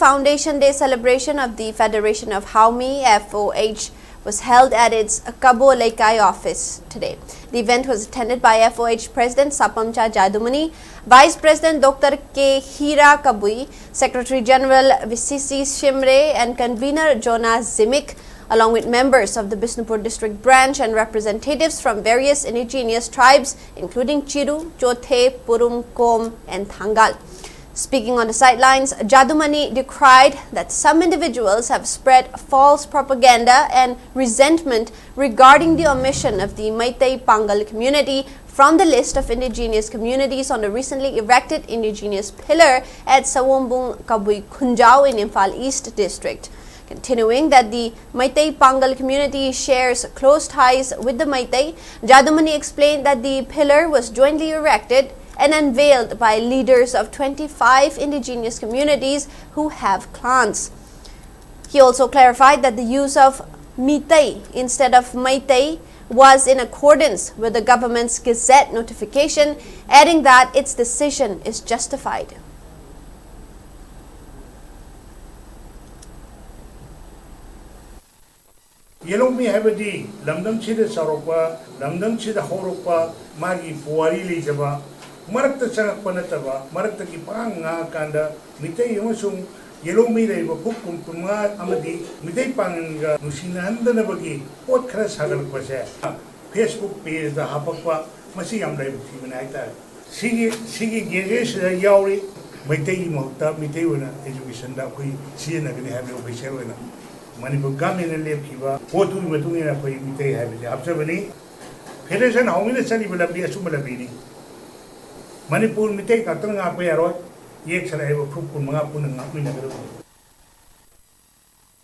Foundation Day celebration of the Federation of Haomee (FOH) was held at its Kabo Laikai office today. The event was attended by FOH President Sapamcha Jadumani, Vice President Dr. K. Hira Kabui, Secretary General Visisi Shimre, and Convener Jonah Zimik, along with members of the Bishnupur District Branch and representatives from various indigenous tribes, including Chiru, Chothe, Purum, Kom, and Thangal. Speaking on the sidelines, Jadumani decried that some individuals have spread false propaganda and resentment regarding the omission of the Meitei Pangal community from the list of indigenous communities on the recently erected indigenous pillar at Sawombung Kabui Kunjao in Imphal East District. Continuing that the Meitei Pangal community shares close ties with the Meitei, Jadumani explained that the pillar was jointly erected and unveiled by leaders of 25 indigenous communities who have clans. He also clarified that the use of Mitei instead of Meitei was in accordance with the government's Gazette notification, adding that its decision is justified. Yellomi habadi lamdam chida saropa lamdam chida horopa magi puari lejaba marakta changak panataba marakta ki panga kanda mitei amasung Yellomi leiba pukum tunga amadi mitei panga nusinanda bagi pot khara sagal pase Facebook page da hapakwa masi yam leiba thimana haita sigi gege sa yauri mitei mohta mitei wana education da koi sina gani habe official wana Manipur government lepkiba potu matungina koi mitei habe absabani Federation Haomee chali balabi asumalabi Manipur mitei katang apa yarot yek sarai proof kun mga punang ngapin nagaro